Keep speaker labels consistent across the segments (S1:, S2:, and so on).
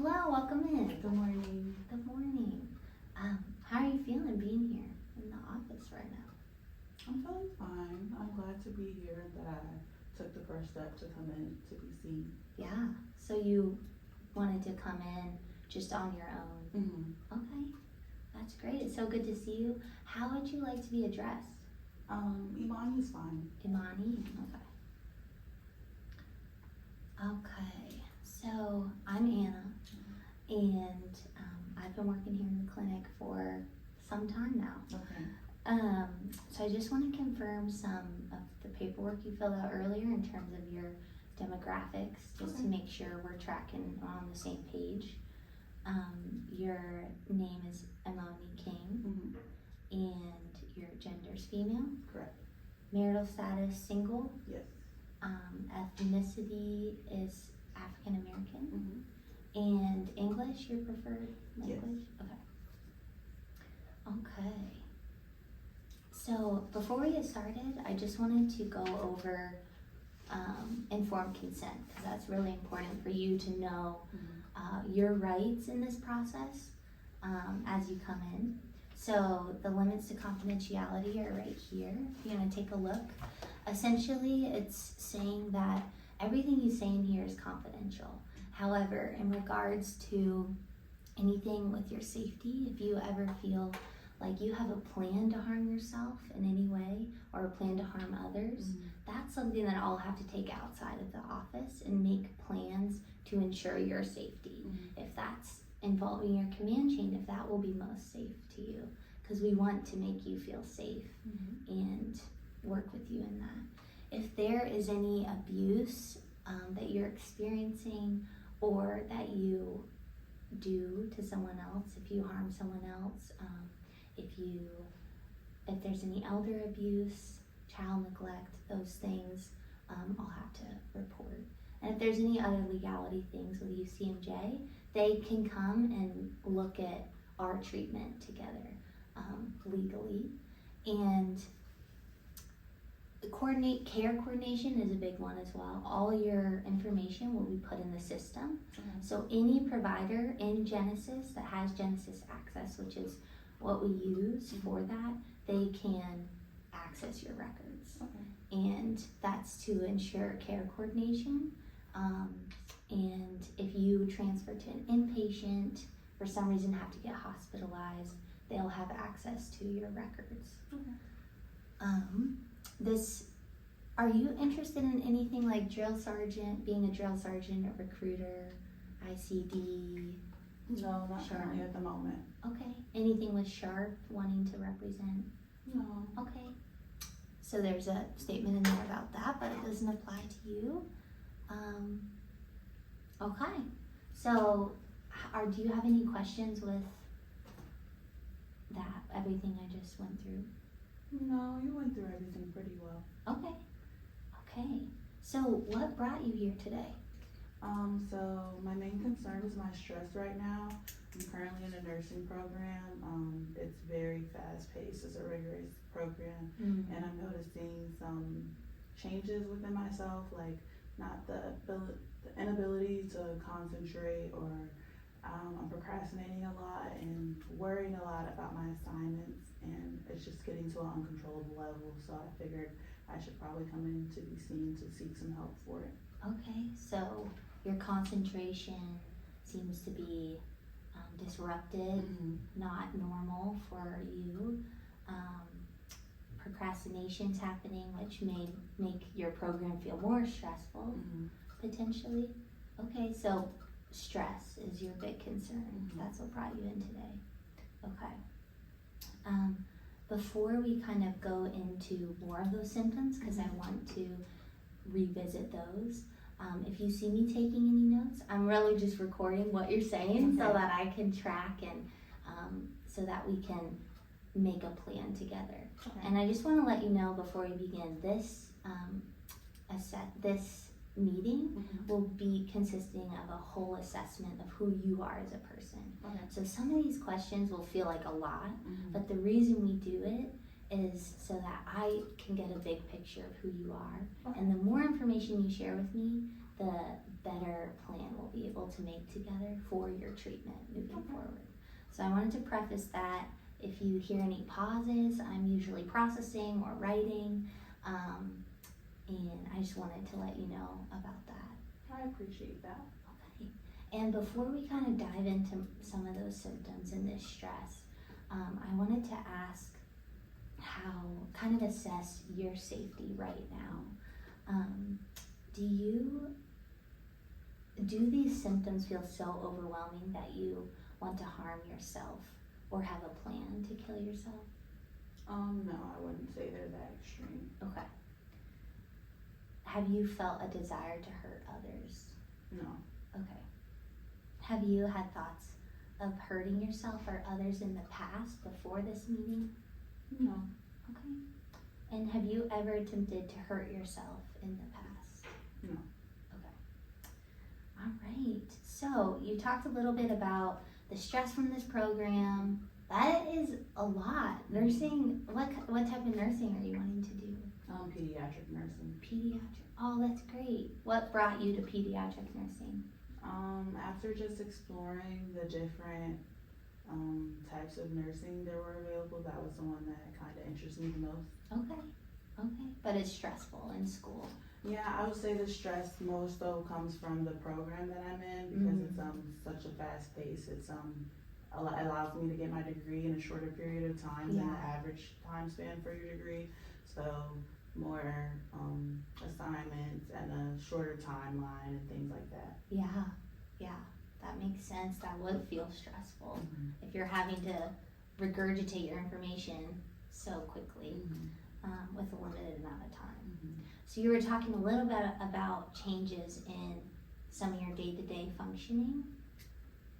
S1: Hello, welcome in.
S2: Good morning.
S1: Good morning. How are you feeling being here in the office right now?
S2: I'm feeling fine. I'm glad to be here, that I took the first step to come in to be seen.
S1: Yeah, so you wanted to come in just on your own.
S2: Mm-hmm.
S1: Okay, that's great. It's so good to see you. How would you like to be addressed?
S2: Imani's fine.
S1: Imani? Okay. Okay, so I'm Anna, and I've been working here in the clinic for some time now.
S2: Okay.
S1: So I just want to confirm some of the paperwork you filled out earlier in terms of your demographics, just to make sure we're tracking on the same page. Your name is Imani King,
S2: Mm-hmm.
S1: and your gender's female.
S2: Correct.
S1: Marital status single.
S2: Yes.
S1: Ethnicity is African American.
S2: Mm-hmm.
S1: And English, your preferred language?
S2: Yes.
S1: Okay. So before we get started, I just wanted to go over informed consent, because that's really important for you to know your rights in this process as you come in. So the limits to confidentiality are right here. If you're going to take a look, essentially it's saying that everything you say in here is confidential. However, in regards to anything with your safety, if you ever feel like you have a plan to harm yourself in any way or a plan to harm others, that's something that I'll have to take outside of the office and make plans to ensure your safety. If that's involving your command chain, if that will be most safe to you, because we want to make you feel safe and work with you in that. If there is any abuse that you're experiencing or that you do to someone else, if you harm someone else, if there's any elder abuse, child neglect, those things, I'll have to report. And if there's any other legality things with UCMJ, they can come and look at our treatment together legally. And care coordination is a big one as well. All your information will be put in the system. So any provider in Genesis that has Genesis Access, which is what we use for that, they can access your records. And that's to ensure care coordination. And if you transfer to an inpatient, for some reason have to get hospitalized, they'll have access to your records. Are you interested in anything like drill sergeant, being a drill sergeant, a recruiter, ICD?
S2: No, not currently at the moment.
S1: Okay. Anything with SHARP, wanting to represent?
S2: No.
S1: Okay. So there's a statement in there about that, but it doesn't apply to you. Okay. So do you have any questions with that, everything I just went through?
S2: No, you went through everything pretty well.
S1: Okay. Okay. So what brought you here today?
S2: So my main concern is my stress right now. I'm currently in a nursing program. It's very fast paced. It's a rigorous program. And I'm noticing some changes within myself, like not the inability to concentrate, or I'm procrastinating a lot and worrying a lot about my assignments, and it's just getting to an uncontrollable level. So I figured I should probably come in to be seen to seek some help for it.
S1: Okay, so your concentration seems to be disrupted, not normal for you. Procrastination's happening, which may make your program feel more stressful, potentially. Okay, so stress is your big concern. That's what brought you in today. Okay. Before we kind of go into more of those symptoms, because I want to revisit those, if you see me taking any notes, I'm really just recording what you're saying so that I can track and so that we can make a plan together. And I just want to let you know before we begin, this meeting will be consisting of a whole assessment of who you are as a person. So some of these questions will feel like a lot, but the reason we do it is so that I can get a big picture of who you are. And the more information you share with me, the better plan we'll be able to make together for your treatment moving forward. So I wanted to preface that. If you hear any pauses, I'm usually processing or writing, and I just wanted to let you know about that.
S2: I appreciate that.
S1: Okay. And before we kind of dive into some of those symptoms and this stress, I wanted to ask how, kind of assess your safety right now. Do these symptoms feel so overwhelming that you want to harm yourself or have a plan to kill yourself?
S2: No, I wouldn't say they're that extreme.
S1: Okay. Have you felt a desire to hurt others?
S2: No.
S1: Okay. Have you had thoughts of hurting yourself or others in the past before this meeting?
S2: No.
S1: Okay. And have you ever attempted to hurt yourself in the past?
S2: No.
S1: Okay. All right. So you talked a little bit about the stress from this program. That is a lot. Nursing, what type of nursing are you wanting to do?
S2: Pediatric nursing.
S1: Pediatric. Oh, that's great. What brought you to pediatric nursing?
S2: After just exploring the different types of nursing that were available, that was the one that kind of interested me the most.
S1: Okay. But it's stressful in school.
S2: Yeah, I would say the stress most though comes from the program that I'm in because it's such a fast pace. It's allows me to get my degree in a shorter period of time than the average time span for your degree. So more assignments and a shorter timeline and things like that.
S1: Yeah, that makes sense. That would feel stressful if you're having to regurgitate your information so quickly with a limited amount of time. So you were talking a little bit about changes in some of your day-to-day functioning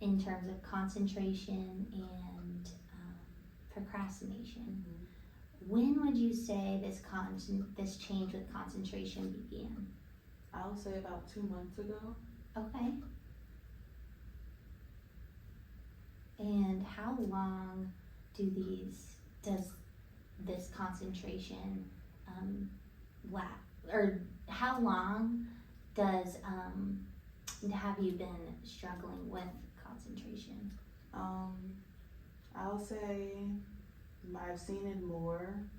S1: in terms of concentration and procrastination. When would you say this change with concentration began?
S2: I'll say about 2 months ago.
S1: Okay. And how long does this concentration last? Or how long have you been struggling with concentration?
S2: I'll say I've seen it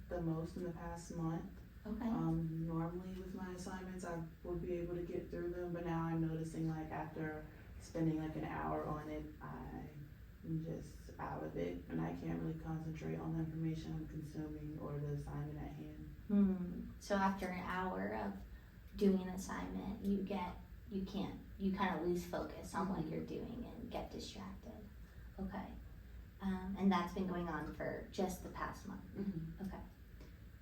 S2: the most in the past month.
S1: Okay.
S2: Normally with my assignments, I would be able to get through them, but now I'm noticing like after spending like an hour on it, I'm just out of it and I can't really concentrate on the information I'm consuming or the assignment at hand.
S1: So after an hour of doing an assignment, you kind of lose focus on what you're doing and get distracted. Okay. And that's been going on for just the past month. Okay.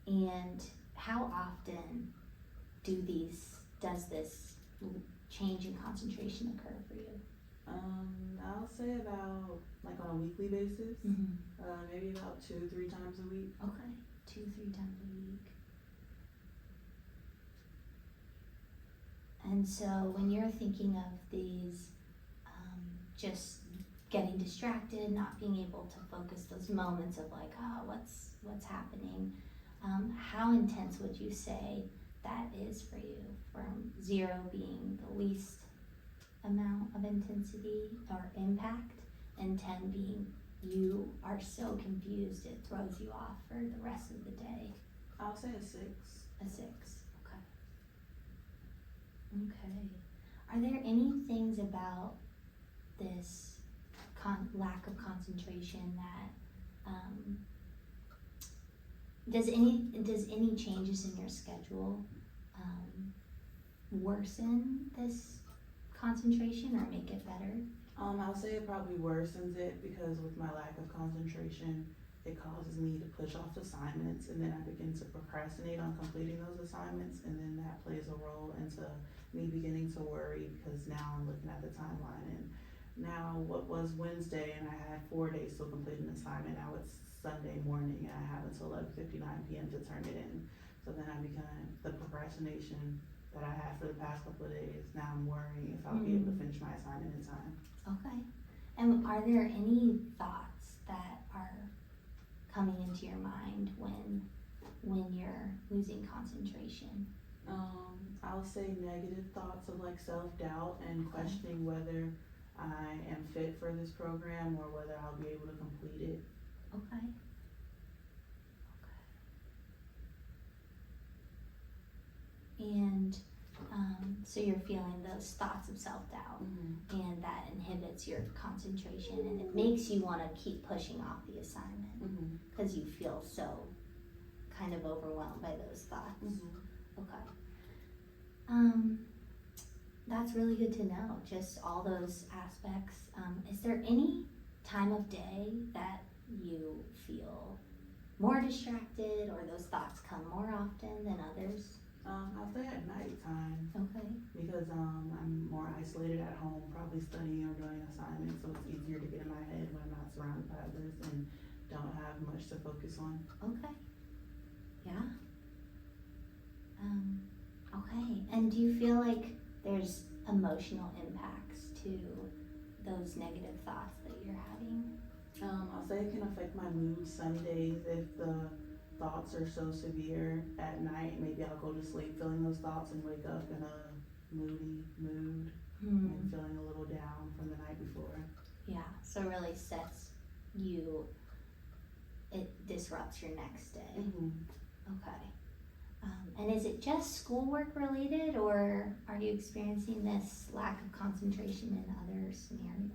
S1: And how often does this change in concentration occur for you?
S2: I'll say about like on a weekly basis, maybe about 2-3 times a week.
S1: Okay, 2-3 times a week. And so when you're thinking of these, just getting distracted, not being able to focus, those moments of like, oh, what's happening? How intense would you say that is for you? From 0 being the least amount of intensity or impact, and 10 being you are so confused it throws you off for the rest of the day.
S2: I'll say a 6.
S1: A 6. Okay. Are there any things about this lack of concentration that does any changes in your schedule worsen this concentration or make it better?
S2: I'll say it probably worsens it because with my lack of concentration, it causes me to push off assignments and then I begin to procrastinate on completing those assignments, and then that plays a role into me beginning to worry because now I'm looking at the timeline and now what was Wednesday and I had 4 days to complete an assignment, now it's Sunday morning and I have until 11:59 p.m. to turn it in. So then I began the procrastination that I had for the past couple of days. Now I'm worrying if I'll be able to finish my assignment in time.
S1: Okay. And are there any thoughts that are coming into your mind when you're losing concentration?
S2: I'll say negative thoughts of like self-doubt and questioning whether I am fit for this program or whether I'll be able to complete it.
S1: Okay. And so you're feeling those thoughts of self-doubt, and that inhibits your concentration, and it makes you want to keep pushing off the assignment because you feel so kind of overwhelmed by those thoughts. Okay. That's really good to know, just all those aspects. Is there any time of day that you feel more distracted or those thoughts come more often than others?
S2: I'll say at nighttime.
S1: Okay.
S2: Because I'm more isolated at home, probably studying or doing assignments, so it's easier to get in my head when I'm not surrounded by others and don't have much to focus on.
S1: Okay. Yeah. Okay. And do you feel like there's emotional impacts to those negative thoughts that you're having?
S2: I'll say it can affect my mood some days if the thoughts are so severe at night. Maybe I'll go to sleep feeling those thoughts and wake up in a moody mood and feeling a little down from the night before.
S1: Yeah, so it really it disrupts your next day. Okay. And is it just schoolwork related, or are you experiencing this lack of concentration in other scenarios?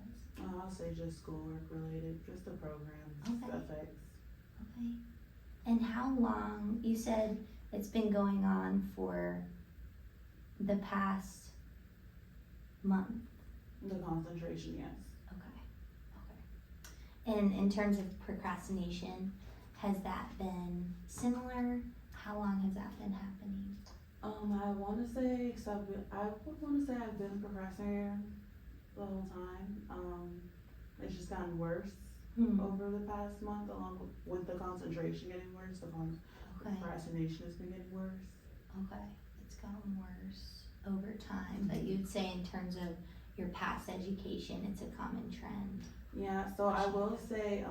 S2: I'll say just schoolwork related, just the program's effects.
S1: Okay. And how long, you said it's been going on for the past month?
S2: The concentration, yes.
S1: Okay. And in terms of procrastination, has that been similar? How long has that been happening?
S2: I would want to say I've been procrastinating the whole time. It's just gotten worse over the past month, along with the concentration getting worse. The procrastination has been getting worse.
S1: Okay, it's gotten worse over time, but you'd say in terms of your past education, it's a common trend.
S2: Yeah, so I will say,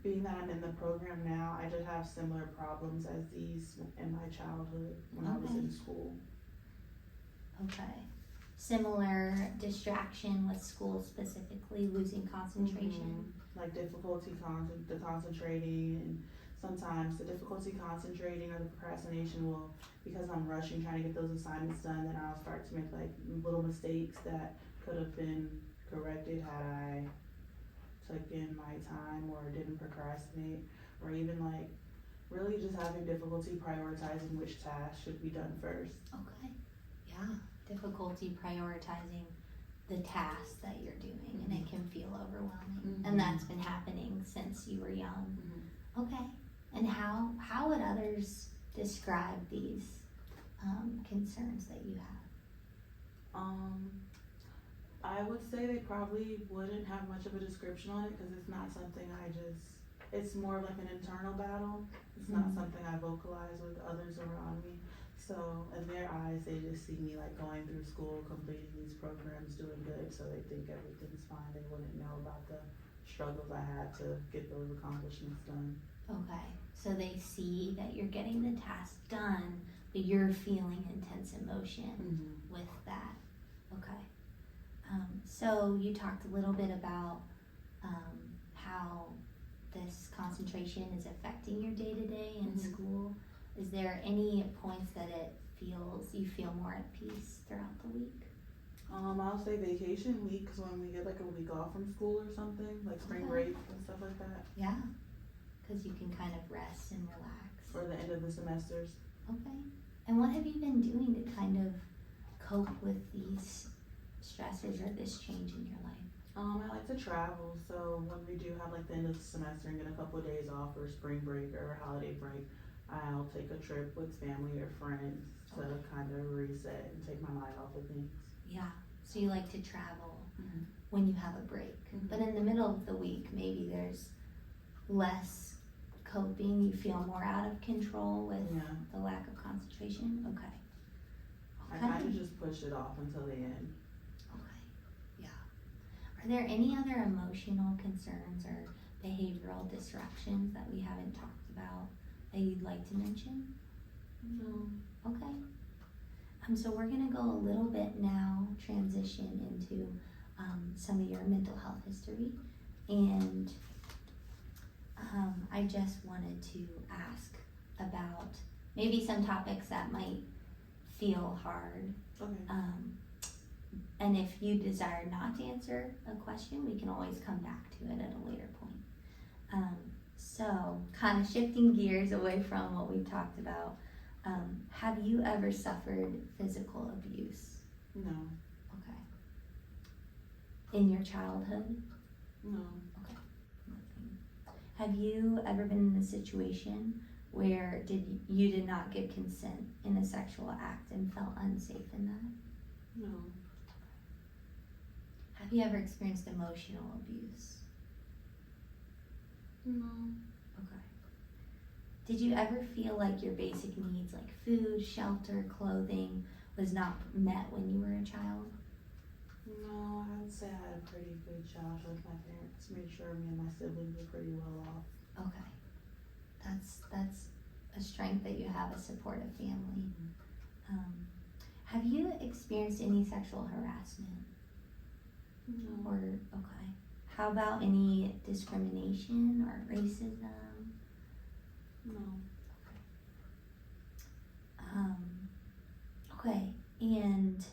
S2: being that I'm in the program now, I did have similar problems as these in my childhood when I was in school.
S1: Okay. Similar distraction with school, specifically losing concentration.
S2: Like difficulty concentrating, and sometimes the difficulty concentrating or the procrastination will, because I'm rushing trying to get those assignments done, then I'll start to make like little mistakes that could have been corrected had I took in my time or didn't procrastinate, or even like really just having difficulty prioritizing which task should be done first.
S1: Okay. Yeah. Difficulty prioritizing the tasks that you're doing, and it can feel overwhelming. And that's been happening since you were young. Okay. And how would others describe these concerns that you have?
S2: I would say they probably wouldn't have much of a description on it because it's not something it's more like an internal battle. It's not something I vocalize with others around me. So in their eyes, they just see me like going through school, completing these programs, doing good. So they think everything's fine. They wouldn't know about the struggles I had to get those accomplishments done.
S1: Okay, so they see that you're getting the task done, but you're feeling intense emotion with that. Okay. So you talked a little bit about how this concentration is affecting your day-to-day in school. Is there any points that you feel more at peace throughout the week?
S2: I'll say vacation week, because when we get like a week off from school or something, like spring break and stuff like that.
S1: Yeah, because you can kind of rest and relax.
S2: For the end of the semesters.
S1: Okay. And what have you been doing to kind of cope with these stressors or this change in your life?
S2: I like to travel, so when we do have like the end of the semester and get a couple of days off or spring break or holiday break, I'll take a trip with family or friends to kind of reset and take my mind off of things.
S1: Yeah, so you like to travel when you have a break. But in the middle of the week, maybe there's less coping, you feel more out of control with the lack of concentration? Okay.
S2: I kind of just push it off until the end.
S1: Okay, yeah. Are there any other emotional concerns or behavioral disruptions that we haven't talked about that you'd like to mention?
S2: No.
S1: Okay. So we're gonna go a little bit now, transition into some of your mental health history, and I just wanted to ask about maybe some topics that might feel hard.
S2: Okay.
S1: And if you desire not to answer a question, we can always come back to it at a later point. So, kind of shifting gears away from what we talked about, have you ever suffered physical abuse?
S2: No.
S1: Okay. In your childhood?
S2: No.
S1: Okay. Nothing. Have you ever been in a situation where you did not give consent in a sexual act and felt unsafe in that?
S2: No.
S1: Have you ever experienced emotional abuse?
S2: No.
S1: Okay. Did you ever feel like your basic needs like food, shelter, clothing was not met when you were a child?
S2: No, I would say I had a pretty good childhood. My parents made sure me and my siblings were pretty well off.
S1: Okay. That's a strength that you have, a supportive family. Have you experienced any sexual harassment?
S2: No.
S1: Or, okay. How about any discrimination or racism?
S2: No.
S1: Okay, and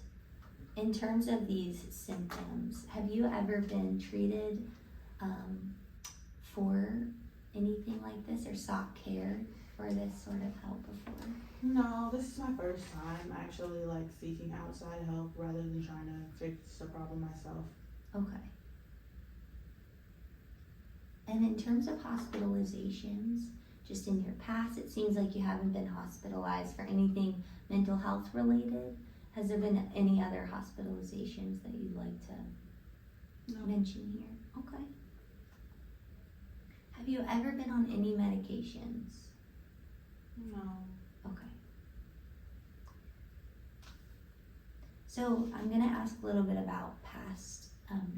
S1: in terms of these symptoms, have you ever been treated for anything like this or sought care for this sort of help before?
S2: No, this is my first time actually like seeking outside help rather than trying to fix the problem myself.
S1: Okay. And in terms of hospitalizations, just in your past, it seems like you haven't been hospitalized for anything mental health related. Has there been any other hospitalizations that you'd like to
S2: No.
S1: mention here? Okay. Have you ever been on any medications?
S2: No.
S1: Okay. So I'm gonna ask a little bit about past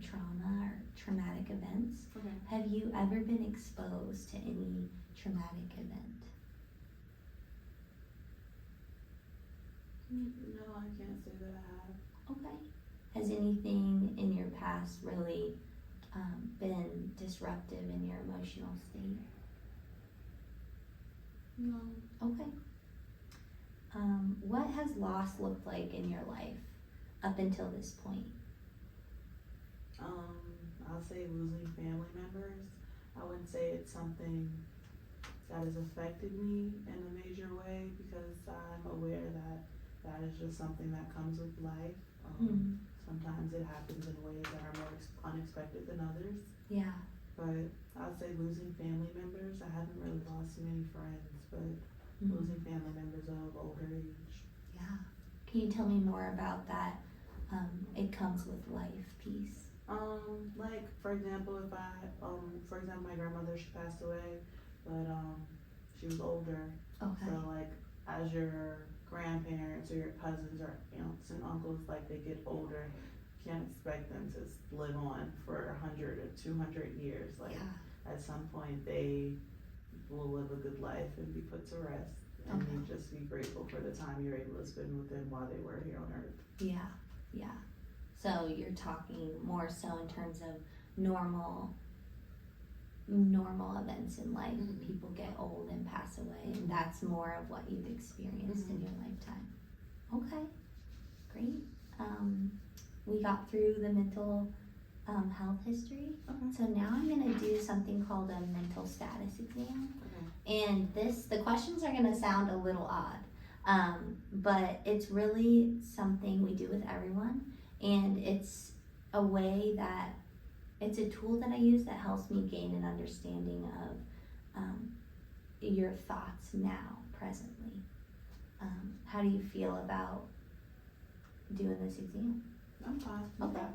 S1: trauma or traumatic events.
S2: Okay.
S1: Have you ever been exposed to any traumatic event?
S2: No, I can't say that I have.
S1: Okay. Has anything in your past really been disruptive in your emotional state?
S2: No.
S1: Okay. What has loss looked like in your life up until this point?
S2: I'll say losing family members. I wouldn't say it's something that has affected me in a major way because I'm aware that that is just something that comes with life. Sometimes it happens in ways that are more unexpected than others.
S1: Yeah.
S2: But I'll say losing family members. I haven't really lost many friends, but losing family members of older age.
S1: Yeah. Can you tell me more about that? It comes with life piece.
S2: Like for example, if I, for example, my grandmother, she passed away, but she was older.
S1: Okay.
S2: So like, as your grandparents or your cousins or aunts and uncles, like they get older, you can't expect them to live on for 100 or 200 years. Like at some point, they will live a good life and be put to rest, and you just be grateful for the time you're able to spend with them while they were here on earth.
S1: Yeah. Yeah. So you're talking more so in terms of normal events in life. People get old and pass away, and that's more of what you've experienced in your lifetime. Okay, great. We got through the mental health history.
S2: Okay.
S1: So now I'm gonna do something called a mental status exam.
S2: Okay.
S1: And the questions are gonna sound a little odd, but it's really something we do with everyone. And it's a way that, it's a tool that I use that helps me gain an understanding of your thoughts now, presently. How do you feel about doing this exam?
S2: I'm fine.
S1: Okay.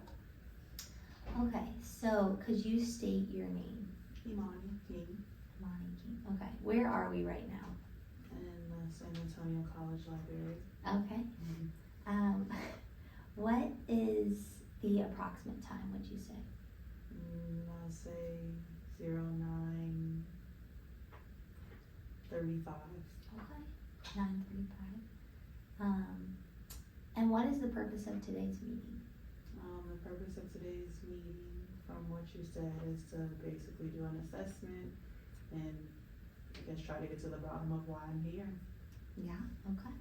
S1: Okay, so could you state your name?
S2: Imani King
S1: Imani King. Okay, where are we right now?
S2: in the San Antonio College Library.
S1: Okay. What is the approximate time, would you say?
S2: I'll say 09:35.
S1: Okay, 9:35. And what is the purpose of today's meeting?
S2: The purpose of today's meeting, from what you said, is to basically do an assessment and I guess try to get to the bottom of why I'm here.
S1: Yeah, okay.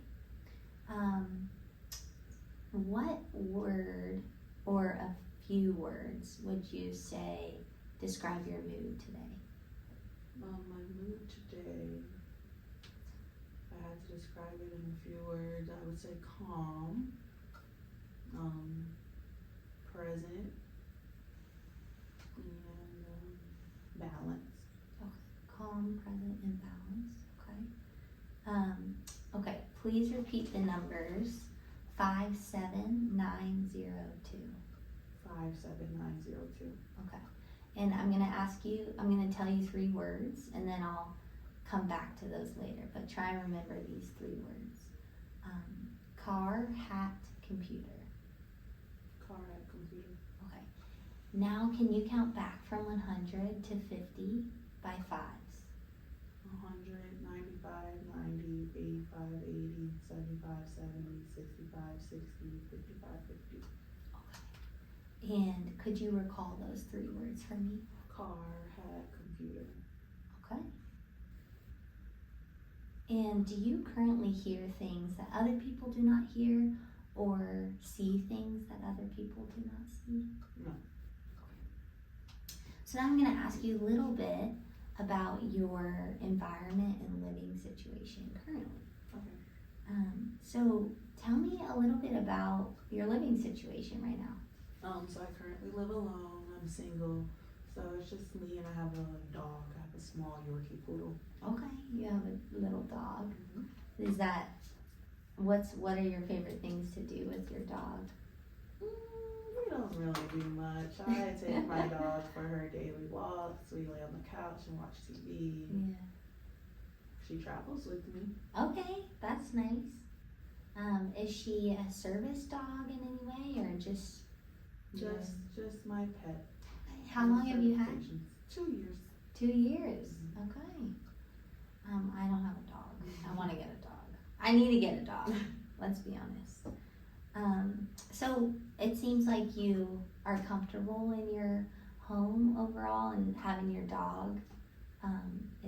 S1: What word or a few words would you say describe your mood today?
S2: My mood today, if I had to describe it in a few words, I would say calm, present, and balance.
S1: Calm, present, and balanced. Okay. Okay. Please repeat the numbers 57902.
S2: 57902.
S1: Okay. And I'm gonna tell you 3 words, and then I'll come back to those later. But try and remember these 3 words: car, hat, computer.
S2: Car, hat, computer.
S1: Okay. Now, can you count back from 100 to 50 by 5s?
S2: 100, 95, 90, 85, 80, 75, 70, 65, 60, 55, 50.
S1: Okay. And could you recall those 3 words for me?
S2: Car, hat, computer.
S1: Okay. And do you currently hear things that other people do not hear, or see things that other people do not see?
S2: No.
S1: So now I'm going to ask you a little bit about your environment and living situation currently.
S2: Okay.
S1: So tell me a little bit about your living situation right now.
S2: So I currently live alone. I'm single. So it's just me and I have a dog. I have a small Yorkie poodle.
S1: Okay, you have a little dog. Is that, what are your favorite things to do with your dog?
S2: We don't really do much. I take my dog for her daily walks. We lay on the couch and watch TV.
S1: Yeah.
S2: She travels with me.
S1: Okay, that's nice. Is she a service dog in any way, or just
S2: my pet.
S1: How long have you had?
S2: 2 years.
S1: 2 years. Okay. I don't have a dog. I want to get a dog. I need to get a dog. Let's be honest. So it seems like you are comfortable in your home overall, and having your dog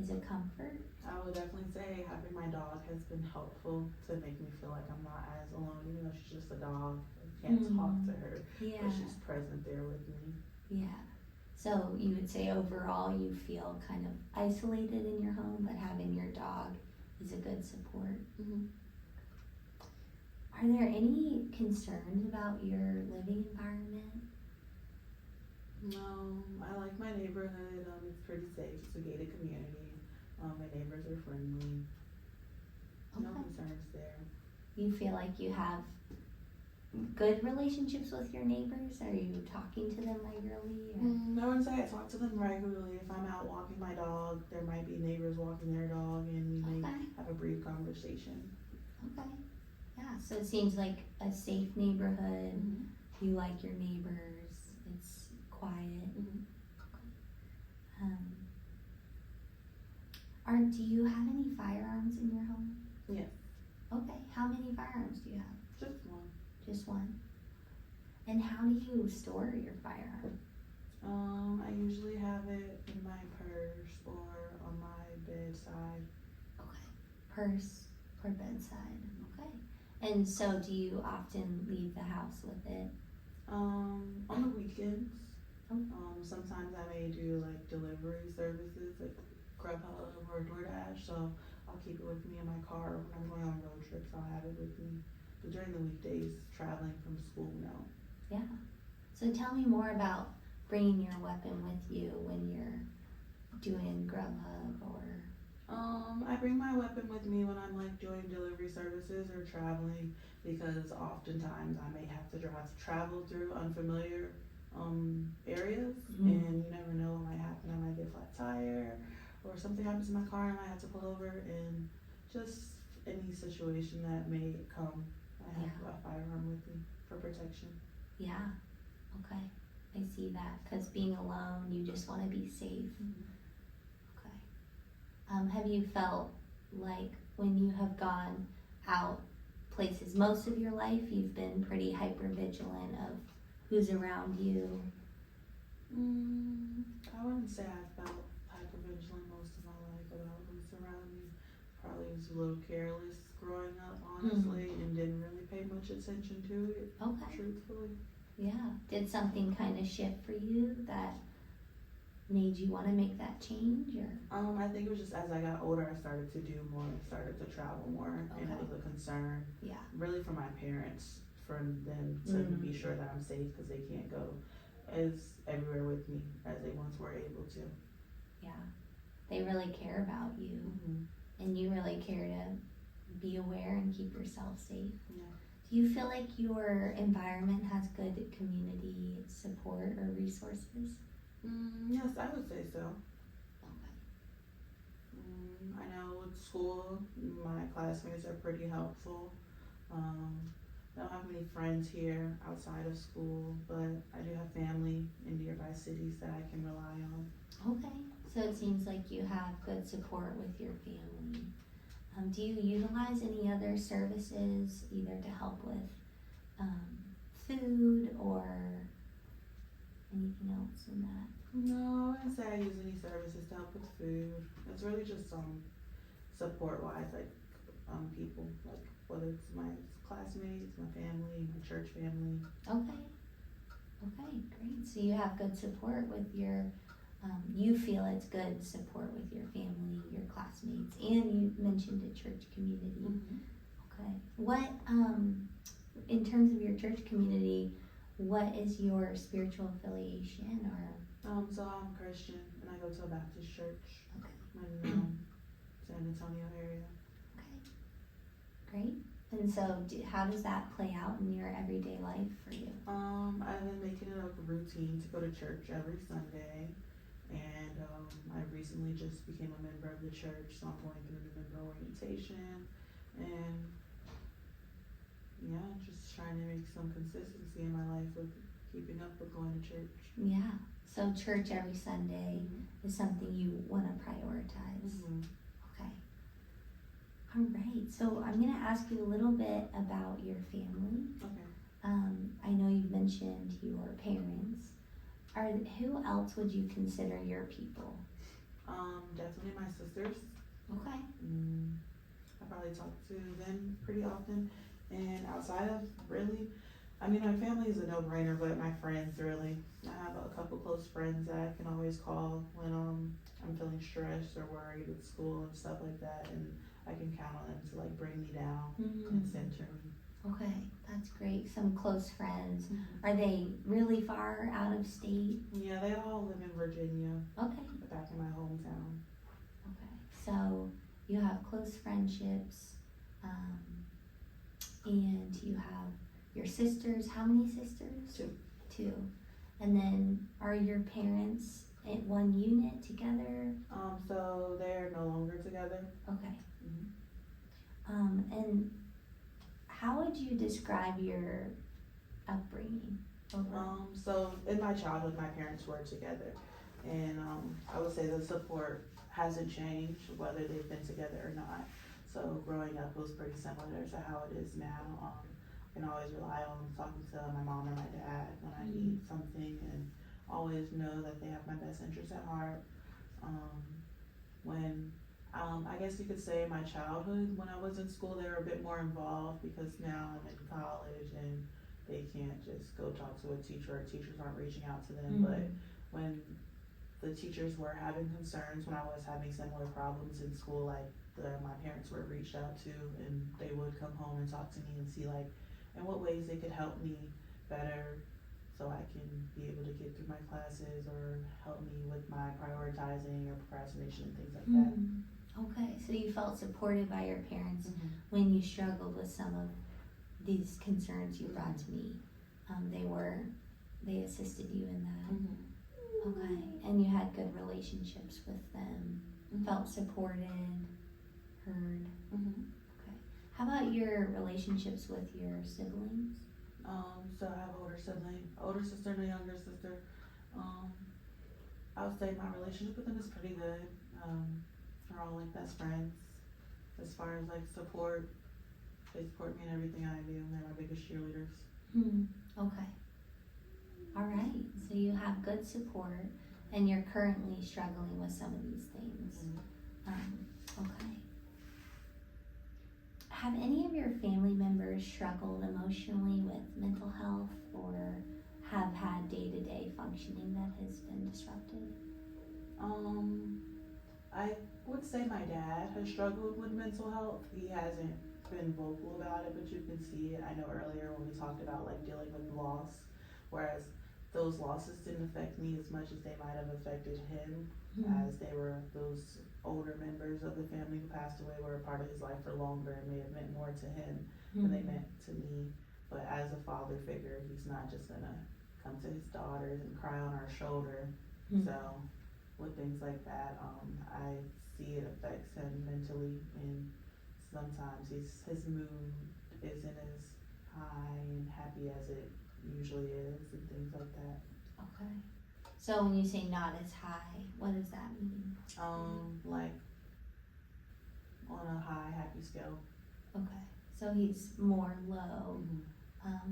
S1: is a comfort.
S2: I would definitely say having my dog has been helpful to make me feel like I'm not as alone, even though she's just a dog. I can't talk to her,
S1: Yeah.
S2: but she's present there with me.
S1: Yeah. So you would say overall you feel kind of isolated in your home, but having your dog is a good support. Are there any concerns about your living environment?
S2: No, I like my neighborhood. It's pretty safe. It's a gated community. My neighbors are friendly. No
S1: Okay.
S2: concerns there.
S1: You feel like you have good relationships with your neighbors? Are you talking to them regularly? Or?
S2: I wouldn't say I talk to them regularly. If I'm out walking my dog, there might be neighbors walking their dog, and we may
S1: Okay.
S2: have a brief conversation.
S1: Okay. Yeah, so it seems like a safe neighborhood. You like your neighbors. It's quiet. Do you have any firearms in your home?
S2: Yes.
S1: Okay. How many firearms do you have?
S2: Just one.
S1: Just one. And how do you store your firearm?
S2: I usually have it in my purse or on my bedside.
S1: Okay. Purse or bedside. Okay. And so do you often leave the house with it?
S2: On the weekends.
S1: Oh.
S2: Sometimes I may do like delivery services like Grubhub or DoorDash, so I'll keep it with me in my car. When I'm going on road trips, I'll have it with me. But during the weekdays, traveling from school, no.
S1: Yeah. So tell me more about bringing your weapon with you when you're doing Grubhub or...
S2: I bring my weapon with me when I'm like doing delivery services or traveling, because oftentimes I may have to travel through unfamiliar areas, and you never know what might happen. I might get a flat tire or something happens to my car and I have to pull over, and just any situation that may come, I have a firearm with me for protection.
S1: Yeah. Okay. I see that, because being alone, you just want to be safe. Okay. Have you felt like when you have gone out places. Most of your life, you've been pretty hyper vigilant of who's around you.
S2: I wouldn't say I felt hypervigilant most of my life about who's around me. Probably was a little careless growing up, honestly, and didn't really pay much attention to it,
S1: Okay.
S2: truthfully.
S1: Yeah. Did something kind of shift for you that made you want to make that change, or?
S2: I think it was just as I got older, I started to do more, started to travel more, and it
S1: Okay.
S2: was a concern,
S1: Yeah.
S2: really for my parents, for them to be sure that I'm safe, because they can't go as everywhere with me as they once were able to.
S1: Yeah. They really care about you, and you really care to be aware and keep yourself safe.
S2: Yeah.
S1: Do you feel like your environment has good community support or resources?
S2: Yes, I would say so.
S1: Okay.
S2: I know with school, my classmates are pretty helpful. I don't have many friends here outside of school, but I do have family in nearby cities that I can rely on.
S1: Okay. So it seems like you have good support with your family. Do you utilize any other services, either to help with food or anything else in that?
S2: No, I wouldn't say I use any services to help with food. It's really just support wise, like people, like whether it's my classmates, my family, my church family.
S1: Okay. Okay, great. So you have good support with your, you feel it's good support with your family, your classmates, and you mentioned a church community. Okay. What, in terms of your church community, what is your spiritual affiliation, or?
S2: So I'm Christian and I go to a Baptist church
S1: Okay.
S2: in San Antonio area.
S1: Okay. Great. And so how does that play out in your everyday life for you?
S2: I've been making it a routine to go to church every Sunday, and I recently just became a member of the church, so I'm going through the member orientation, and yeah, just trying to make some consistency in my life with keeping up with going to church.
S1: Yeah. So church every Sunday is something you want to prioritize. Okay. All right. So I'm going to ask you a little bit about your family.
S2: Okay.
S1: I know you've mentioned your parents. Who else would you consider your people?
S2: Definitely my sisters.
S1: Okay.
S2: I probably talk to them pretty often, and outside of really, I mean, my family is a no-brainer, but my friends really. I have a couple close friends that I can always call when I'm feeling stressed or worried with school and stuff like that, and I can count on them to like bring me down and center me.
S1: Okay, that's great. Some close friends. Are they really far out of state?
S2: Yeah, they all live in Virginia.
S1: Okay.
S2: Back in my hometown.
S1: Okay. So you have close friendships, and you have your sisters. How many sisters? Two. And then are your parents in one unit together?
S2: So they're no longer together.
S1: Okay. And how would you describe your upbringing?
S2: So in my childhood, my parents were together, and I would say the support hasn't changed whether they've been together or not. So growing up was pretty similar to how it is now. I can always rely on talking to my mom or my dad when I need something, and always know that they have my best interest at heart. When I guess you could say in my childhood, when I was in school, they were a bit more involved, because now I'm in college and they can't just go talk to a teacher, or teachers aren't reaching out to them. But when the teachers were having concerns, when I was having similar problems in school, like my parents were reached out to, and they would come home and talk to me and see like in what ways they could help me better, so I can be able to get through my classes, or help me with my prioritizing or procrastination and things like that.
S1: Okay, so you felt supported by your parents when you struggled with some of these concerns you brought to me. They assisted you in that. Okay, and you had good relationships with them, felt supported, heard. Okay, how about your relationships with your siblings?
S2: So I have an older sister and a younger sister. I would say my relationship with them is pretty good. They're all like best friends. As far as like support, They support me in everything I do, and they're my biggest cheerleaders.
S1: Okay. All right. So you have good support, and you're currently struggling with some of these things. Okay. Have any of your family members struggled emotionally with mental health, or have had day-to-day functioning that has been disrupted?
S2: I would say my dad has struggled with mental health. He hasn't been vocal about it, but you can see it. I know earlier when we talked about like dealing with loss, whereas those losses didn't affect me as much as they might have affected him, as they were those older members of the family who passed away were a part of his life for longer and may have meant more to him than they meant to me. But as a father figure, he's not just gonna come to his daughters and cry on our shoulder. So with things like that, I see it affects him mentally, and sometimes his mood isn't as high and happy as it usually is, and things like that.
S1: Okay. So when you say not as high, what does that mean?
S2: Like on a high happy scale.
S1: Okay. So he's more low,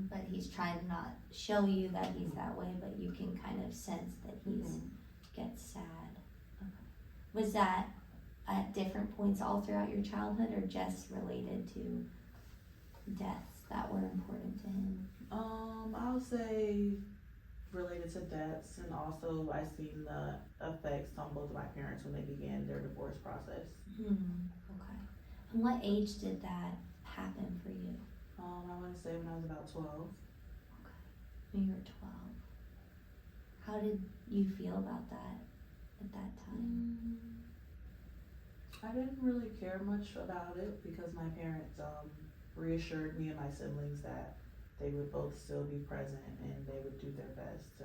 S1: but he's trying to not show you that he's that way, but you can kind of sense that he's gets sad. Okay. Was that at different points all throughout your childhood, or just related to deaths that were important to him?
S2: I would say related to deaths, and also I've seen the effects on both of my parents when they began their divorce process.
S1: Okay. And what age did that happen for you?
S2: I want to say when I was about 12.
S1: Okay. When you were 12. How did you feel about that at that time?
S2: I didn't really care much about it because my parents reassured me and my siblings that they would both still be present and they would do their best to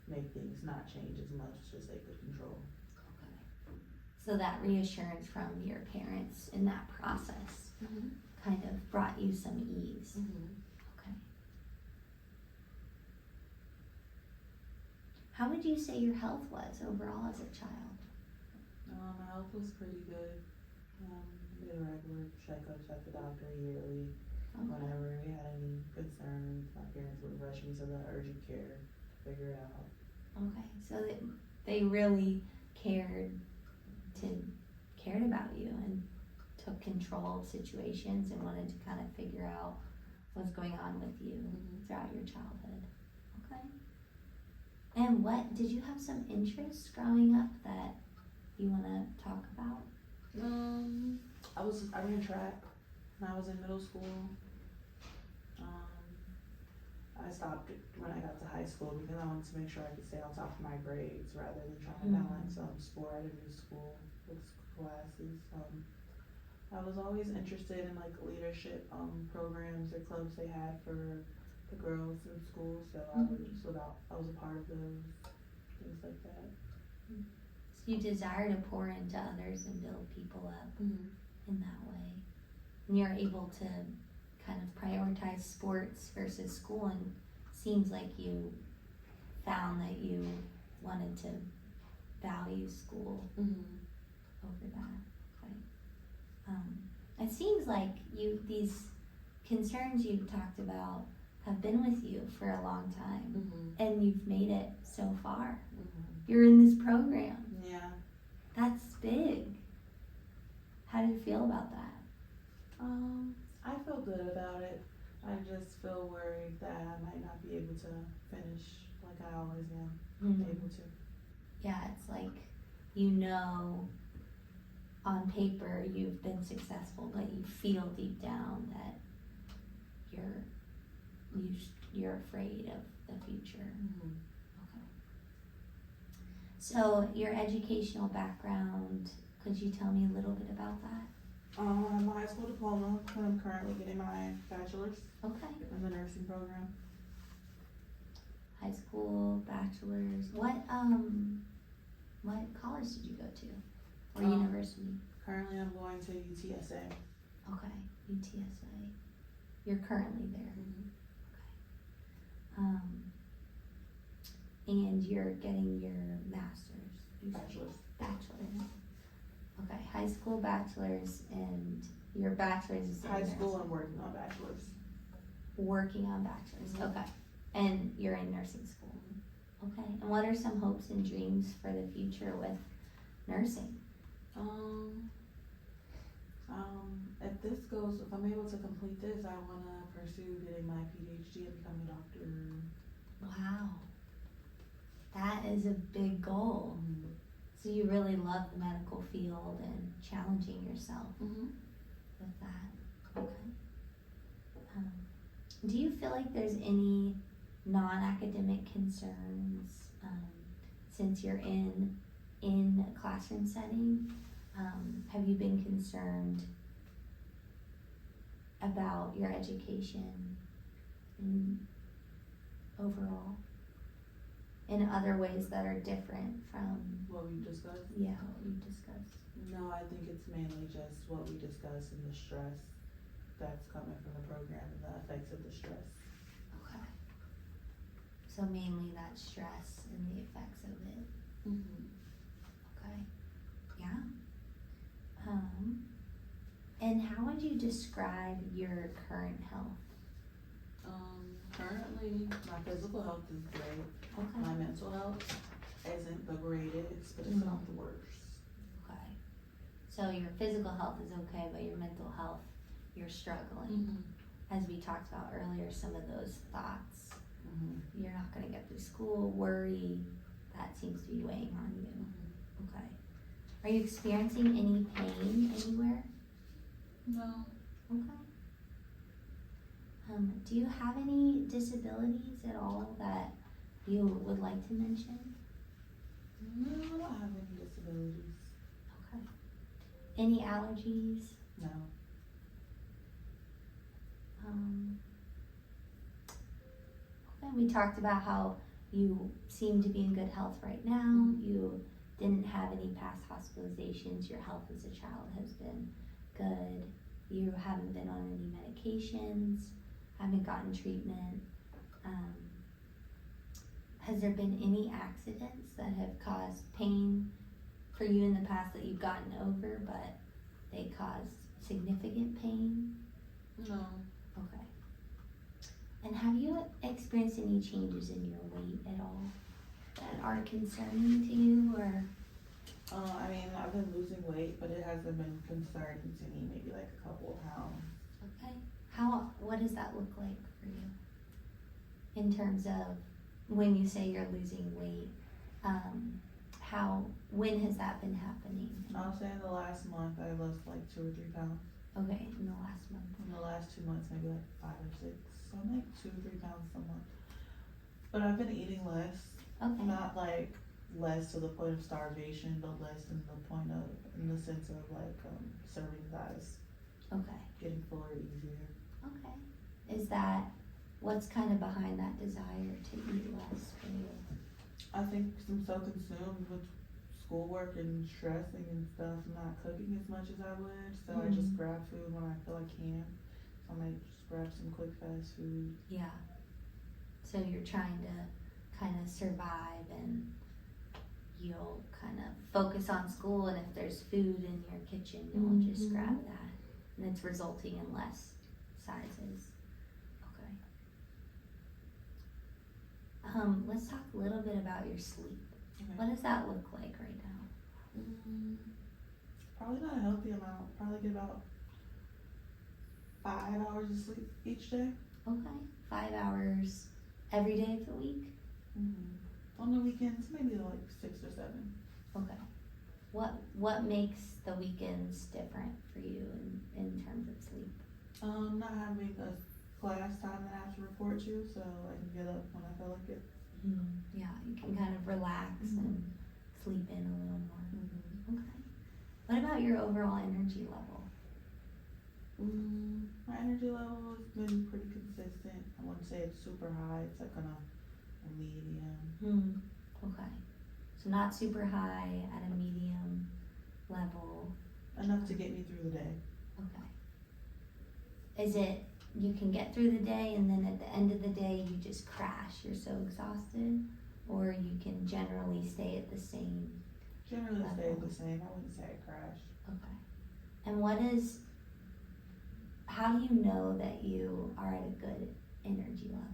S2: make things not change as much as they could control.
S1: Okay. So that reassurance from your parents in that process kind of brought you some ease. Okay. How would you say your health was overall as a child?
S2: My health was pretty good. Did regular checkups at the doctor yearly. Whenever we had any concerns, my parents would rush me to the urgent care to figure it out.
S1: Okay, so they really cared about you and took control of situations and wanted to kind of figure out what's going on with you throughout your childhood. Okay. And what did you have some interests growing up that you want to talk about?
S2: I ran track when I was in middle school. I stopped when I got to high school because I wanted to make sure I could stay on top of my grades rather than trying to balance sport and new school with classes. I was always interested in like leadership programs or clubs they had for the girls in school, so I was a part of those, things like that.
S1: So you desire to pour into others and build people up in that way. And you're able to kind of prioritize sports versus school, and seems like you found that you wanted to value school over that. Okay. It seems like these concerns you've talked about have been with you for a long time, and you've made it so far. You're in this program.
S2: Yeah.
S1: That's big. How do you feel about that?
S2: I feel good about it. I just feel worried that I might not be able to finish like I always am able to.
S1: Yeah, it's like, on paper you've been successful, but you feel deep down that you're afraid of the future. Okay. So your educational background, could you tell me a little bit about that?
S2: I have my high school diploma, and I'm currently getting my bachelor's
S1: Okay.
S2: in the nursing program.
S1: High school, bachelor's. What college did you go to? Or university?
S2: Currently I'm going to UTSA.
S1: Okay, UTSA. You're currently there. Okay. And you're getting your master's?
S2: Bachelor's.
S1: Bachelor's. Okay, high school bachelor's, and Your bachelor's is in
S2: High school,
S1: nursing.
S2: I'm working on bachelor's.
S1: Working on bachelor's,
S2: Mhm.
S1: okay. And you're in nursing school. Okay, and what are some hopes and dreams for the future with nursing?
S2: If this goes, if I'm able to complete this, I wanna pursue getting my PhD and becoming a doctor.
S1: Wow. That is a big goal.
S2: Mm-hmm.
S1: So you really love the medical field and challenging yourself
S2: Mm-hmm.
S1: with that. Okay. Do you feel like there's any non-academic concerns since you're in a classroom setting? Have you been concerned about your education overall in other ways that are different from
S2: What we discussed?
S1: what we discussed?
S2: No, I think it's mainly just what we discussed and the stress that's coming from the program and the effects of the stress.
S1: Okay. So mainly that stress and the effects of it.
S2: Mm-hmm.
S1: Okay. Yeah. And how would you describe your current health?
S2: Currently, my physical health is great.
S1: Okay.
S2: My mental health isn't the greatest, but it's
S1: Mhm.
S2: not the worst.
S1: Okay. So your physical health is okay, but your mental health, you're struggling. As we talked about earlier, some of those thoughts,
S2: Mm-hmm.
S1: you're not gonna get through school, worry, that seems to be weighing on you.
S2: Mm-hmm.
S1: Okay. Are you experiencing any pain anywhere?
S2: No.
S1: Okay. Do you have any disabilities at all that you would like to mention?
S2: No, I don't have any disabilities.
S1: Okay. Any allergies?
S2: No.
S1: Okay, we talked about how you seem to be in good health right now.
S2: Mhm.
S1: You didn't have any past hospitalizations. Your health as a child has been good. You haven't been on any medications, haven't gotten treatment. Has there been any accidents that have caused pain for you in the past that you've gotten over, but they caused significant pain?
S2: No.
S1: Okay. And have you experienced any changes in your weight at all that are concerning to you, or?
S2: I mean, I've been losing weight, but it hasn't been concerning to me, maybe like a couple of pounds.
S1: Okay. What does that look like for you? In terms of when you say you're losing weight, when has that been happening?
S2: I'll say in the last month, I lost like 2 or 3 pounds.
S1: Okay, in the last month.
S2: In the last 2 months, maybe like 5 or 6. So I'm like 2 or 3 pounds a month. But I've been eating less.
S1: Okay.
S2: Not like less to the point of starvation, but less in the sense of like serving size.
S1: Okay.
S2: Getting fuller easier.
S1: Okay. What's kind of behind that desire to eat less for you?
S2: I think I'm so consumed with schoolwork and stressing and stuff, not cooking as much as I would. So I just grab food when I feel I can. So I might just grab some quick fast food.
S1: Yeah. So you're trying to kind of survive, and you'll kind of focus on school, and if there's food in your kitchen, you'll just grab that. And it's resulting in less sizes. Okay. Let's talk a little bit about your sleep.
S2: Okay.
S1: What does that look like right now?
S2: Probably not a healthy amount. Probably get about 5 hours of sleep each day.
S1: Okay. 5 hours every day of the week?
S2: On the weekends, maybe like 6 or 7.
S1: Okay. What makes the weekends different for you in terms of sleep?
S2: Not having a class time that I have to report to, so I can get up when I feel like it.
S1: Yeah, you can kind of relax and sleep in a little more. Okay. What about your overall energy level?
S2: My energy level has been pretty consistent. I wouldn't say it's super high. It's like a medium.
S1: Okay. So not super high, at a medium level.
S2: Enough to get me through the day.
S1: Okay. Is it you can get through the day and then at the end of the day you just crash, you're so exhausted? Or you can generally stay at the same?
S2: Generally stay the same. I wouldn't say I crash.
S1: Okay. And what is how do you know that you are at a good energy level?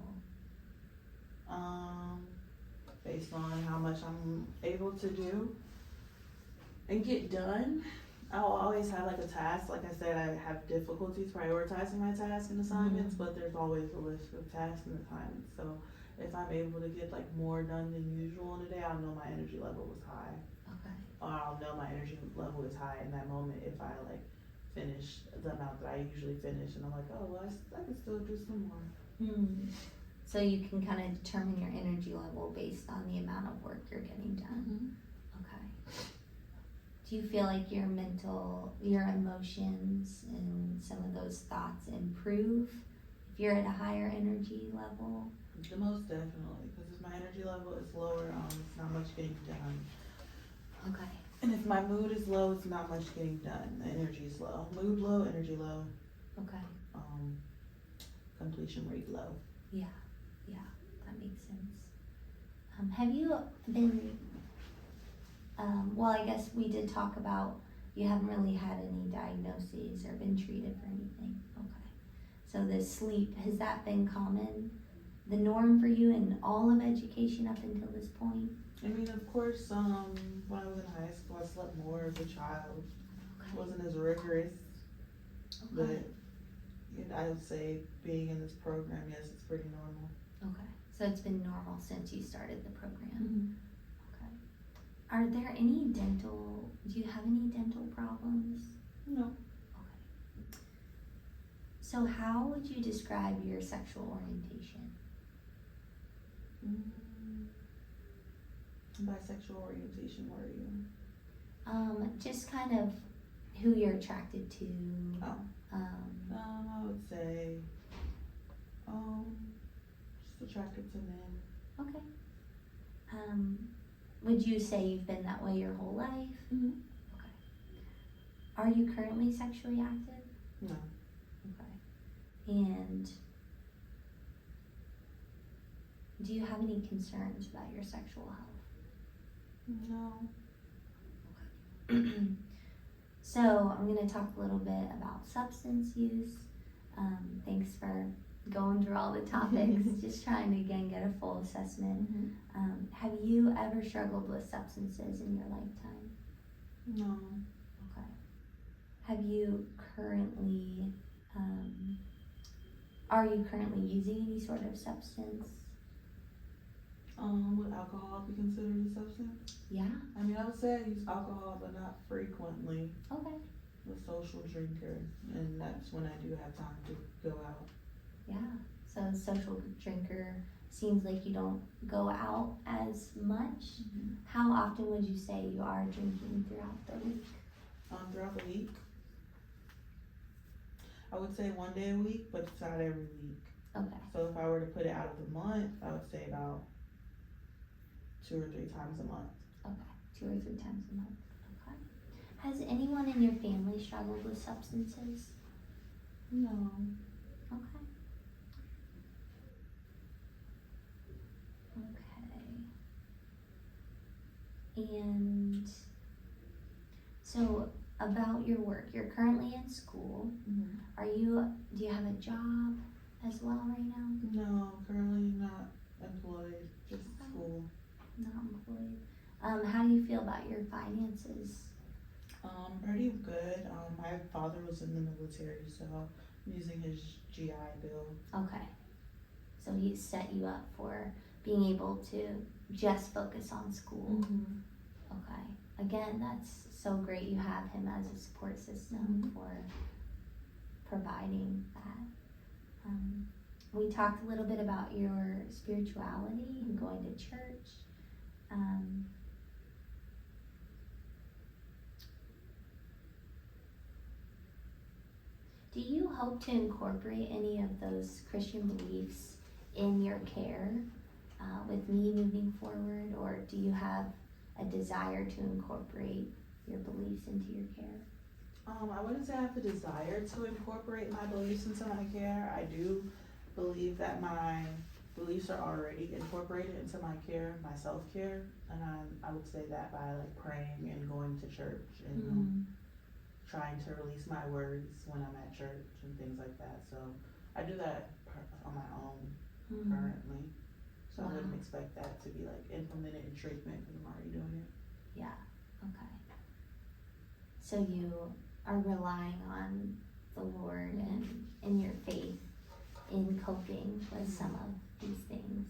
S2: Based on how much I'm able to do and get done. I'll always have like a task. Like I said, I have difficulties prioritizing my tasks and assignments, but there's always a list of tasks and assignments. So if I'm able to get like more done than usual in a day, I'll know my energy level was high.
S1: Okay.
S2: Or I'll know my energy level is high in that moment if I like finish the amount that I usually finish, and I'm like, oh, well, I can still do some more.
S1: So you can kind of determine your energy level based on the amount of work you're getting done. Okay. Do you feel like your emotions and some of those thoughts improve if you're at a higher energy level?
S2: The most definitely, because if my energy level is lower, it's not much getting done.
S1: Okay.
S2: And if my mood is low, it's not much getting done. The energy is low. Mood low, energy low.
S1: Okay.
S2: Completion rate low.
S1: Yeah, that makes sense. Have you been, well, I guess we did talk about you haven't really had any diagnoses or been treated for anything. Okay. So the sleep, has that been the norm for you in all of education up until this point?
S2: I mean, of course, when I was in high school, I slept more as a child.
S1: Okay.
S2: It wasn't as rigorous,
S1: Okay.
S2: but I would say being in this program, yes, it's pretty normal.
S1: Okay. So it's been normal since you started the program. Okay. Are there do you have any dental problems?
S2: No.
S1: Okay. So how would you describe your sexual orientation?
S2: Bisexual orientation, what are you?
S1: Just kind of who you're attracted to.
S2: Oh. I would say, just attracted to men.
S1: Okay. Would you say you've been that way your whole life?
S2: Mm-hmm.
S1: Okay. Are you currently sexually active?
S2: No.
S1: Okay. And do you have any concerns about your sexual health?
S2: No.
S1: Okay. So I'm going to talk a little bit about substance use. Thanks for going through all the topics, just trying to again get a full assessment. Have you ever struggled with substances in your lifetime?
S2: No.
S1: Okay. Have you currently, are you currently using any sort of substance?
S2: Would alcohol be considered a substance?
S1: Yeah.
S2: I mean, I would say I use alcohol, but not frequently.
S1: Okay.
S2: I'm a social drinker, and that's when I do have time to go out.
S1: Yeah. So social drinker, seems like you don't go out as much. How often would you say you are drinking throughout the week?
S2: Throughout the week, I would say 1 day a week, but it's not every week.
S1: Okay.
S2: So if I were to put it out of the month, I would say about 2 or 3 times a month.
S1: Okay, 2 or 3 times a month. Okay. Has anyone in your family struggled with substances?
S2: No.
S1: Okay. Okay. And so about your work, you're currently in school. Do you have a job as well right now?
S2: No, currently not employed, just school.
S1: Not employed. How do you feel about your finances?
S2: Pretty good. My father was in the military, so I'm using his GI Bill.
S1: Okay. So he set you up for being able to just focus on school. Okay. Again, that's so great you have him as a support system for providing that. We talked a little bit about your spirituality and going to church. Do you hope to incorporate any of those Christian beliefs in your care with me moving forward, or do you have a desire to incorporate your beliefs into your care?
S2: I wouldn't say I have a desire to incorporate my beliefs into my care. I do believe that my beliefs are already incorporated into my care, my self-care, and I would say that by like praying and going to church and trying to release my worries when I'm at church and things like that. So I do that on my own currently. So I wouldn't expect that to be like implemented in treatment because I'm already doing it.
S1: Yeah, okay. So you are relying on the Lord and in your faith in coping with some of these things.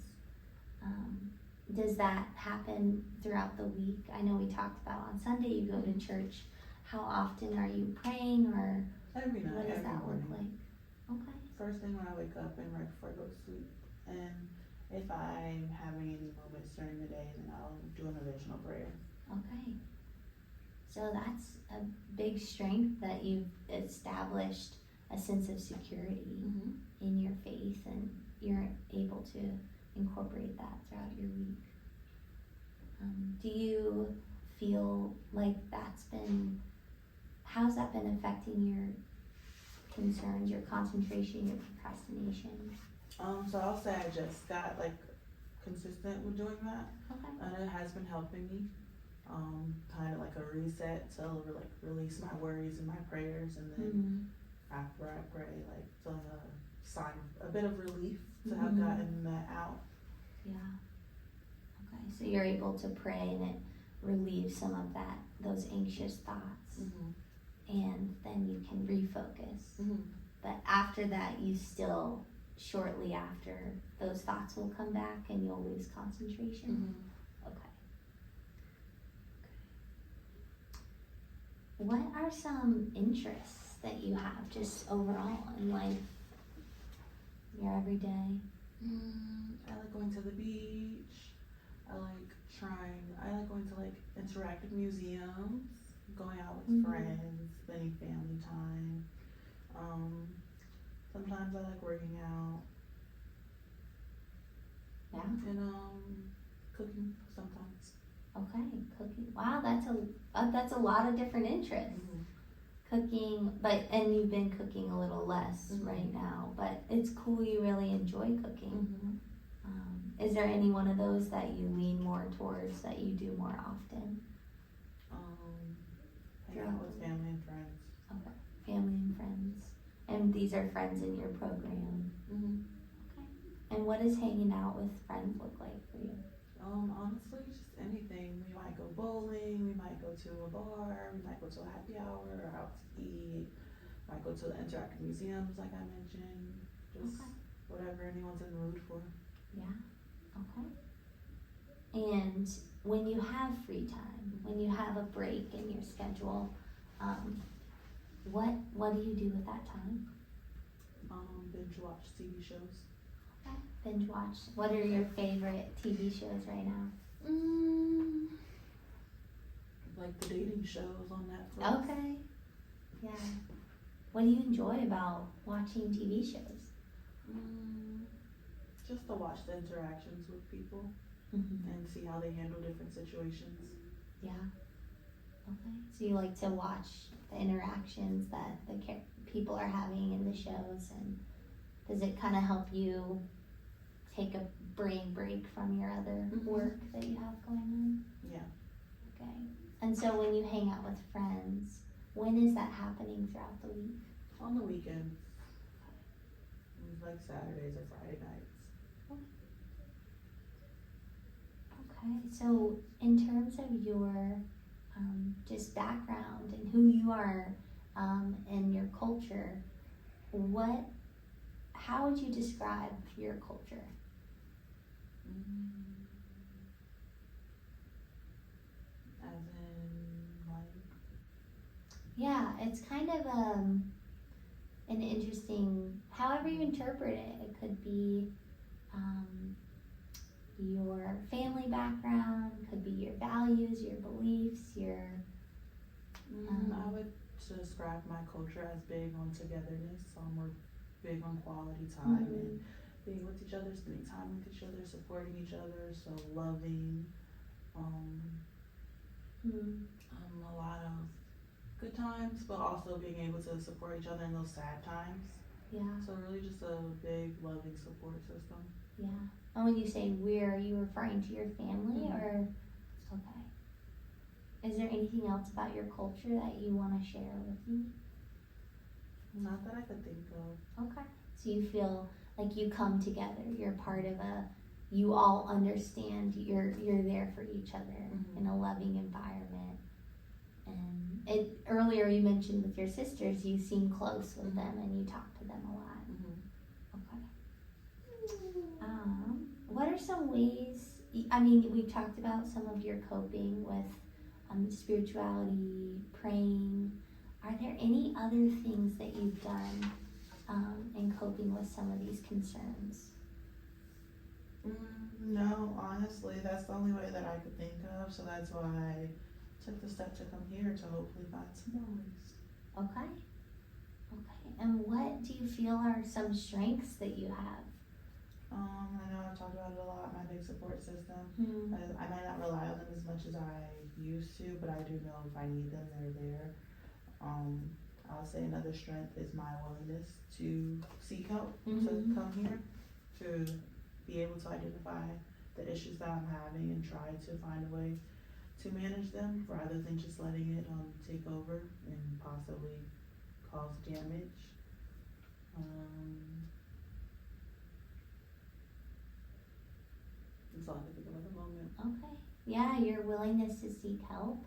S1: Does that happen throughout the week? I know we talked about on Sunday you go to church. How often are you praying, or
S2: Every night,
S1: what does
S2: every
S1: that
S2: morning.
S1: look like? Okay.
S2: First thing when I wake up and right before I go to sleep. And if I'm having any moments during the day, then I'll do an additional prayer.
S1: Okay. So that's a big strength that you've established a sense of security in your faith, and you're able to incorporate that throughout your week. Do you feel like how's that been affecting your concerns, your concentration, your procrastination?
S2: So I'll say I just got like consistent with doing that.
S1: Okay.
S2: And it has been helping me. Kind of like a reset to like release my worries and my prayers, and then after I pray, like feeling a bit of relief to have gotten that out.
S1: Yeah. Okay, so you're able to pray and it relieves some of those anxious thoughts, and then you can refocus. But after that, you still, shortly after, those thoughts will come back and you'll lose concentration. Okay. What are some interests that you have just overall in life, your everyday?
S2: I like going to the beach. I like going to like interactive museums, going out with friends, spending family time. Sometimes I like working out.
S1: Yeah.
S2: And cooking sometimes.
S1: Okay, cooking. Wow, that's a lot of different interests. Cooking, and you've been cooking a little less right now, but it's cool you really enjoy cooking. Is there any one of those that you lean more towards, that you do more often?
S2: Hang out with family and friends.
S1: Okay, family and friends. And these are friends in your program? Okay. And what does hanging out with friends look like for you?
S2: Honestly, just anything. We might go bowling, we might go to a bar, we might go to a happy hour, or out to eat, might go to the interactive museums like I mentioned, just whatever anyone's in the mood for.
S1: Yeah, okay. And when you have free time, when you have a break in your schedule, what do you do with that time?
S2: Binge watch TV shows.
S1: Okay. Binge watch. What are your favorite TV shows right now?
S2: Like the dating shows on Netflix.
S1: Okay. Yeah. What do you enjoy about watching TV shows?
S2: Just to watch the interactions with people and see how they handle different situations.
S1: Yeah. Okay. So you like to watch the interactions that the people are having in the shows, and does it kind of help you take a brain break from your other work that you have going on?
S2: Yeah.
S1: Okay. And so when you hang out with friends, when is that happening throughout the week?
S2: On the weekends. Like Saturdays or Friday nights.
S1: Okay. So in terms of your just background and who you are and your culture, how would you describe your culture?
S2: As in, like?
S1: Yeah, it's kind of an interesting, however you interpret it. It could be your family background, could be your values, your beliefs,
S2: I would describe my culture as big on togetherness. We're big on quality time and being with each other, spending time with each other, supporting each other, so loving. A lot of good times, but also being able to support each other in those sad times.
S1: Yeah.
S2: So really just a big loving support system.
S1: Yeah. And when you say are you referring to your family or? Okay. Is there anything else about your culture that you want to share with me?
S2: Not that I could think of.
S1: Okay. So you feel like you come together. You're part of you all understand. You're there for each other
S2: Mm-hmm.
S1: in a loving environment. And earlier you mentioned with your sisters, you seem close with
S2: Mm-hmm.
S1: them and you talk to them a lot.
S2: Mm-hmm.
S1: Okay. What are some ways? I mean, we talked about some of your coping with spirituality, praying. Are there any other things that you've done in coping with some of these concerns?
S2: No, honestly, that's the only way that I could think of. So that's why I took the step to come here to hopefully find some more ways.
S1: Okay. Okay. And what do you feel are some strengths that you have?
S2: I know I've talked about it a lot, my big support system.
S1: Hmm.
S2: I might not rely on them as much as I used to, but I do know if I need them, they're there. I'll say another strength is my willingness to seek help, to come here, to be able to identify the issues that I'm having and try to find a way to manage them rather than just letting it take over and possibly cause damage. That's all I can think of at the moment.
S1: Okay. Yeah, your willingness to seek help.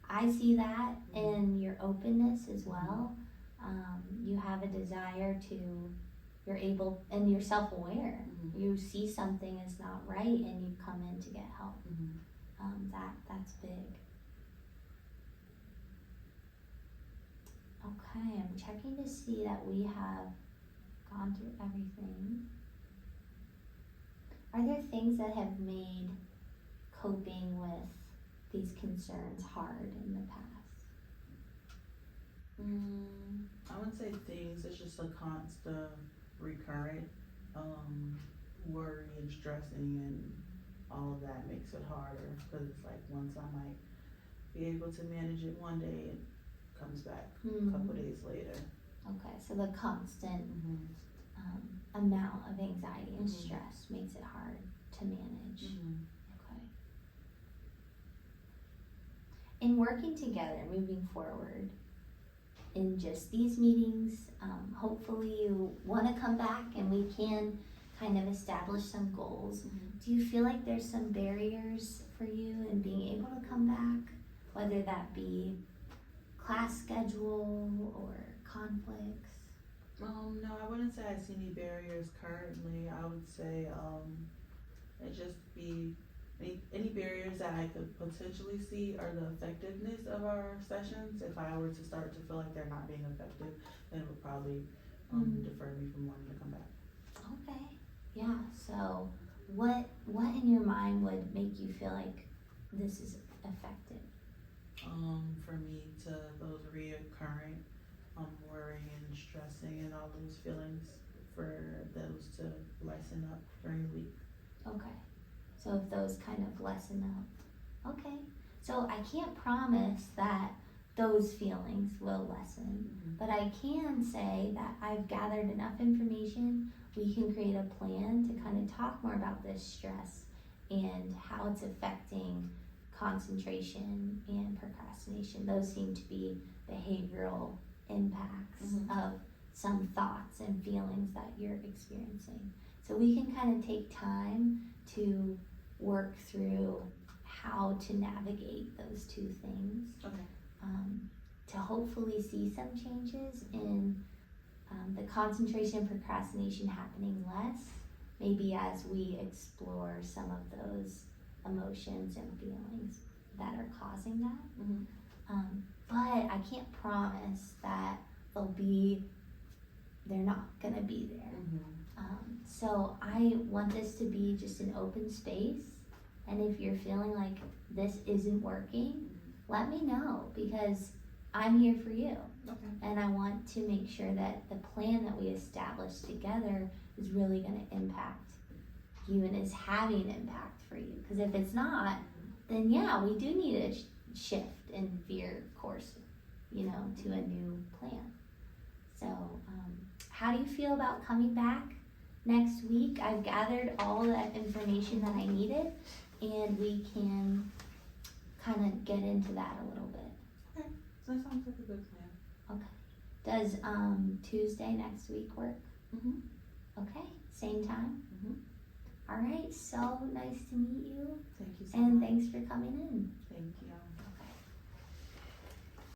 S1: I see that in your openness as well. You have a desire you're able, and you're self-aware.
S2: Mm-hmm.
S1: You see something is not right and you come in to get help.
S2: Mm-hmm.
S1: That's big. Okay, I'm checking to see that we have gone through everything. Are there things that have made coping with these concerns hard in the past?
S2: I wouldn't say things, it's just a constant recurrent worry and stressing, and all of that makes it harder because it's like once I might be able to manage it one day, it comes back a couple days later.
S1: Okay, so the constant amount of anxiety and stress makes it hard to manage. Okay. In working together, moving forward, in just these meetings, hopefully you want to come back and we can kind of establish some goals. Do you feel like there's some barriers for you in being able to come back, whether that be class schedule or conflicts?
S2: No, I wouldn't say I see any barriers currently. I would say it just be any barriers that I could potentially see are the effectiveness of our sessions. If I were to start to feel like they're not being effective, then it would probably defer me from wanting to come back.
S1: Okay. Yeah. So what in your mind would make you feel like this is effective?
S2: For me to those reoccurring worrying and stressing and all those feelings, for those to lessen up during the week.
S1: Okay. So if those kind of lessen up. Okay. So I can't promise that those feelings will lessen, but I can say that I've gathered enough information. We can create a plan to kind of talk more about this stress and how it's affecting concentration and procrastination. Those seem to be behavioral impacts of some thoughts and feelings that you're experiencing. So we can kind of take time to work through how to navigate those two things.
S2: Okay.
S1: To hopefully see some changes in the concentration and procrastination happening less, maybe as we explore some of those emotions and feelings that are causing that. But I can't promise that they're not gonna be there. So I want this to be just an open space, and if you're feeling like this isn't working, let me know, because I'm here for you.
S2: Okay.
S1: And I want to make sure that the plan that we establish together is really gonna impact you and is having an impact for you. Because if it's not, then yeah, we do need to shift and veer course, to a new plan. So, how do you feel about coming back next week? I've gathered all that information that I needed, and we can kind of get into that a little bit.
S2: Okay, so that sounds like a good plan.
S1: Does Tuesday next week work?
S2: Mhm.
S1: Okay, same time?
S2: Mhm.
S1: All right, so nice to meet you,
S2: Thank you so
S1: and
S2: much.
S1: thanks for coming in.
S2: Thank you.